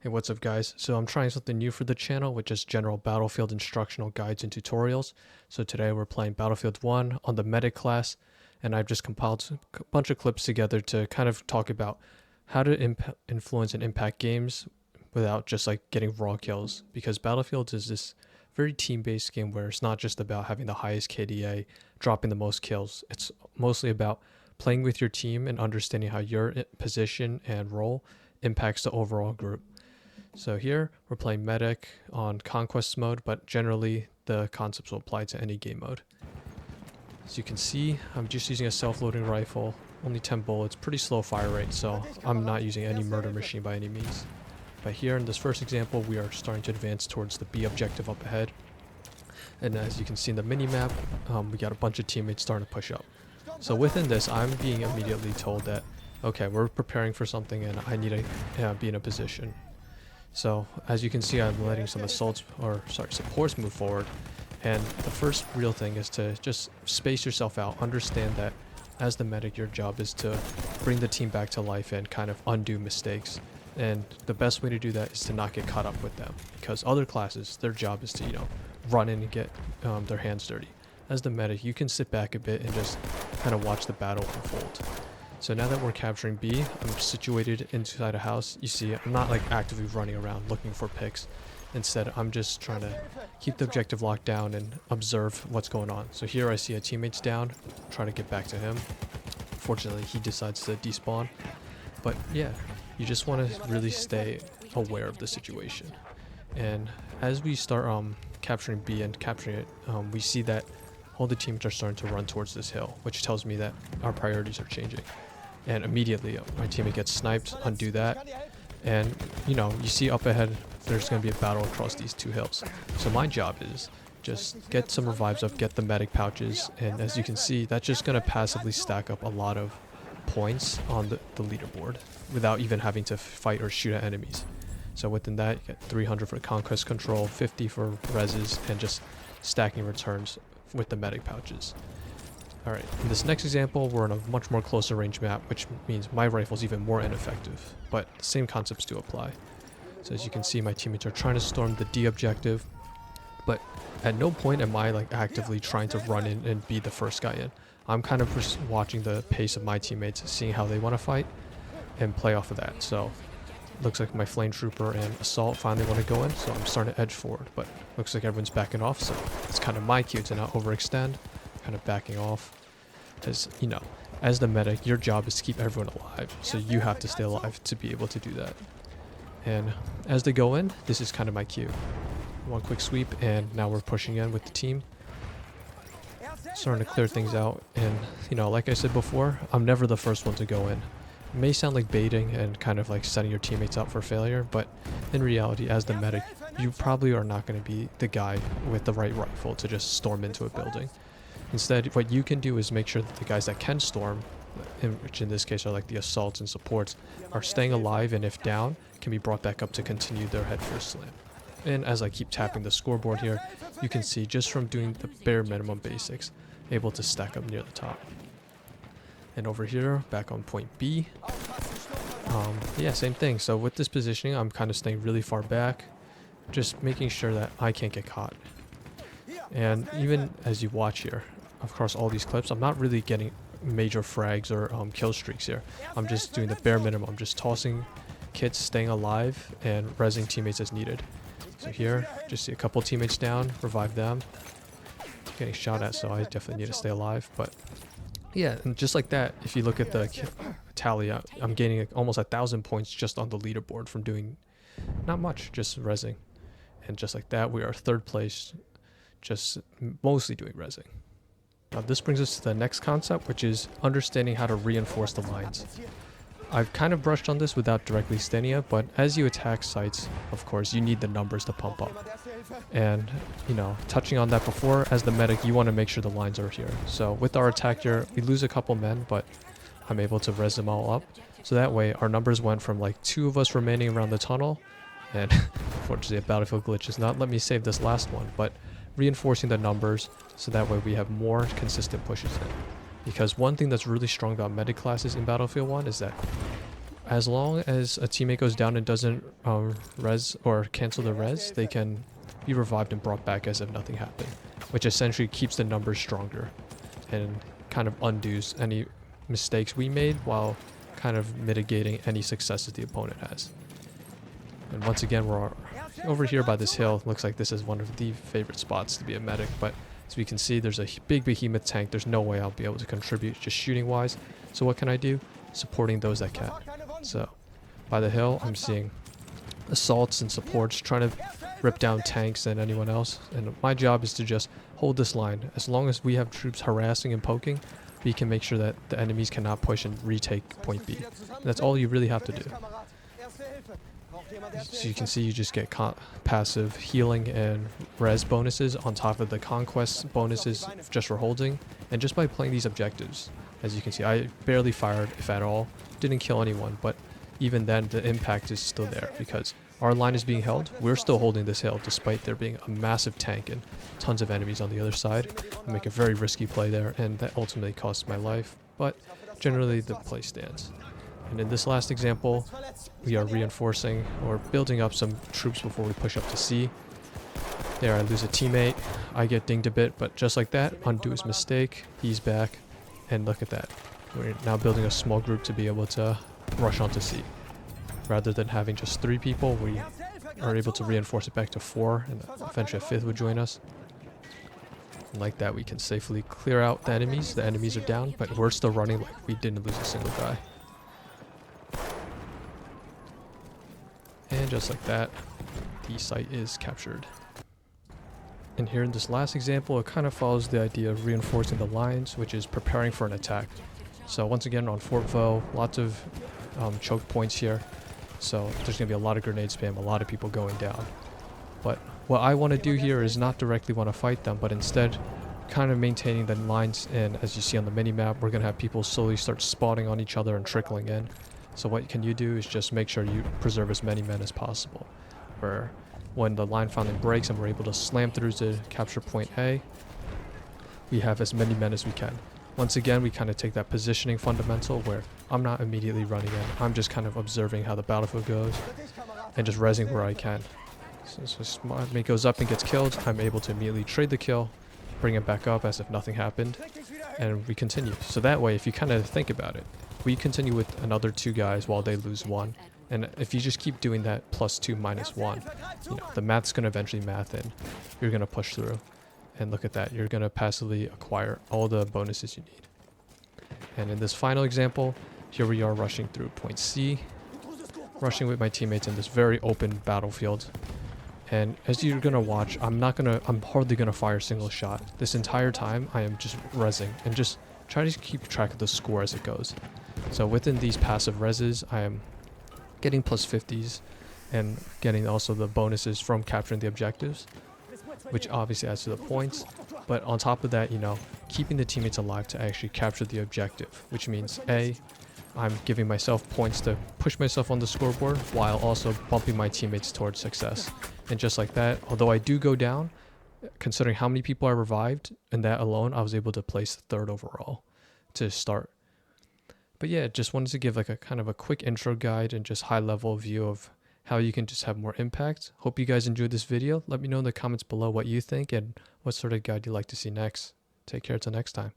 Hey, what's up guys? So I'm trying something new for the channel with just general Battlefield instructional guides and tutorials. So today we're playing Battlefield 1 on the medic class, and I've just compiled a bunch of clips together to kind of talk about how to influence and impact games without just like getting raw kills, because Battlefield is this very team-based game where it's not just about having the highest KDA, dropping the most kills. It's mostly about playing with your team and understanding how your position and role impacts the overall group. So here we're playing medic on conquest mode, but generally the concepts will apply to any game mode. As you can see, I'm just using a self-loading rifle, only 10 bullets, pretty slow fire rate, so I'm not using any murder machine by any means. But here in this first example, we are starting to advance towards the B objective up ahead. And as you can see in the mini-map, we got a bunch of teammates starting to push up. So within this, I'm being immediately told that, okay, we're preparing for something and I need to be in a position. So as you can see, I'm letting some supports move forward, and the first real thing is to just space yourself out. Understand that as the medic, your job is to bring the team back to life and kind of undo mistakes. And the best way to do that is to not get caught up with them, because other classes, their job is to, run in and get their hands dirty. As the medic, you can sit back a bit and just kind of watch the battle unfold. So now that we're capturing B, I'm situated inside a house. You see, I'm not like actively running around looking for picks. Instead, I'm just trying to keep the objective locked down and observe what's going on. So here I see a teammate's down, trying to get back to him. Fortunately, he decides to despawn. But yeah, you just want to really stay aware of the situation. And as we start capturing B and capturing it, we see that all the teams are starting to run towards this hill, which tells me that our priorities are changing. And immediately my teammate gets sniped, undo that, and you see up ahead there's going to be a battle across these two hills. So my job is just get some revives up, get the medic pouches, and as you can see, that's just going to passively stack up a lot of points on the leaderboard without even having to fight or shoot at enemies. So within that, you get 300 for conquest control, 50 for reses, and just stacking returns with the medic pouches. Alright, in this next example, we're on a much more closer range map, which means my rifle's even more ineffective, but the same concepts do apply. So as you can see, my teammates are trying to storm the D objective, but at no point am I like actively trying to run in and be the first guy in. I'm kind of just watching the pace of my teammates, seeing how they want to fight, and play off of that. So looks like my flame trooper and assault finally want to go in, so I'm starting to edge forward, but looks like everyone's backing off, so it's kind of my cue to not overextend, kind of backing off. As as the medic, your job is to keep everyone alive, so you have to stay alive to be able to do that. And as they go in, this is kind of my cue. One quick sweep, and now we're pushing in with the team, starting to clear things out. And like I said before, I'm never the first one to go in. It may sound like baiting and kind of like setting your teammates up for failure, but in reality, as the medic, you probably are not going to be the guy with the right rifle to just storm into a building. Instead, what you can do is make sure that the guys that can storm, which in this case are like the assaults and supports, are staying alive, and if down, can be brought back up to continue their head first slam. And as I keep tapping the scoreboard here, you can see just from doing the bare minimum basics, able to stack up near the top. And over here, back on point B, yeah, same thing. So with this positioning, I'm kind of staying really far back, just making sure that I can't get caught. And even as you watch here, across all these clips, I'm not really getting major frags or kill streaks here. I'm just doing the bare minimum. I'm just tossing kits, staying alive, and rezzing teammates as needed. So here, just see a couple teammates down, revive them. Getting shot at, so I definitely need to stay alive. But yeah, and just like that, if you look at the tally, I'm gaining like almost 1,000 points just on the leaderboard from doing not much, just rezzing. And just like that, we are third place, just mostly doing rezzing. Now this brings us to the next concept, which is understanding how to reinforce the lines. I've kind of brushed on this without directly stating it, but as you attack sites, of course, you need the numbers to pump up. And, touching on that before, as the medic, you want to make sure the lines are here. So with our attack here, we lose a couple men, but I'm able to res them all up. So that way, our numbers went from like 2 of us remaining around the tunnel, and unfortunately a battlefield glitch does not let me save this last one, but reinforcing the numbers so that way we have more consistent pushes in. Because one thing that's really strong about medic classes in Battlefield 1 is that as long as a teammate goes down and doesn't res or cancel the res, they can be revived and brought back as if nothing happened, which essentially keeps the numbers stronger and kind of undoes any mistakes we made while kind of mitigating any successes the opponent has. And once again, we're over here by this hill. Looks like this is one of the favorite spots to be a medic, but as we can see, there's a big behemoth tank. There's no way I'll be able to contribute just shooting wise. So what can I do? Supporting those that can. So by the hill, I'm seeing assaults and supports trying to rip down tanks and anyone else. And my job is to just hold this line. As long as we have troops harassing and poking, we can make sure that the enemies cannot push and retake point B. And that's all you really have to do. So you can see you just get passive healing and res bonuses on top of the conquest bonuses just for holding. And just by playing these objectives, as you can see, I barely fired, if at all. Didn't kill anyone, but even then the impact is still there because our line is being held. We're still holding this hill despite there being a massive tank and tons of enemies on the other side. I make a very risky play there, and that ultimately costs my life, but generally the play stands. And in this last example, we are reinforcing or building up some troops before we push up to C. There I lose a teammate, I get dinged a bit, but just like that, undo his mistake, he's back, and look at that. We're now building a small group to be able to rush onto C. Rather than having just 3 people, we are able to reinforce it back to 4, and eventually a 5th would join us. And like that, we can safely clear out the enemies. The enemies are down, but we're still running like we didn't lose a single guy. And just like that, the site is captured. And here in this last example, it kind of follows the idea of reinforcing the lines, which is preparing for an attack. So once again on Fort Vaux, lots of choke points here. So there's going to be a lot of grenade spam, a lot of people going down. But what I want to do here is not directly want to fight them, but instead kind of maintaining the lines. And as you see on the mini-map, we're going to have people slowly start spawning on each other and trickling in. So what can you do is just make sure you preserve as many men as possible. Where when the line finally breaks and we're able to slam through to capture point A, we have as many men as we can. Once again, we kind of take that positioning fundamental where I'm not immediately running in. I'm just kind of observing how the battlefield goes and just rezzing where I can. So my mate goes up and gets killed. I'm able to immediately trade the kill, bring it back up as if nothing happened, and we continue. So that way, if you kind of think about it, we continue with another 2 guys while they lose 1. And if you just keep doing that +2 -1, you know, the math's going to eventually math in. You're going to push through. And look at that, you're going to passively acquire all the bonuses you need. And in this final example, here we are rushing through point C, rushing with my teammates in this very open battlefield. And as you're going to watch, I'm hardly going to fire a single shot. This entire time, I am just rezzing and just trying to keep track of the score as it goes. So within these passive reses, I am getting +50s and getting also the bonuses from capturing the objectives, which obviously adds to the points. But on top of that, you know, keeping the teammates alive to actually capture the objective, which means A, I'm giving myself points to push myself on the scoreboard while also bumping my teammates towards success. And just like that, although I do go down, considering how many people I revived, and that alone, I was able to place 3rd overall to start. But yeah, just wanted to give like a kind of a quick intro guide and just high level view of how you can just have more impact. Hope you guys enjoyed this video. Let me know in the comments below what you think and what sort of guide you'd like to see next. Take care till next time.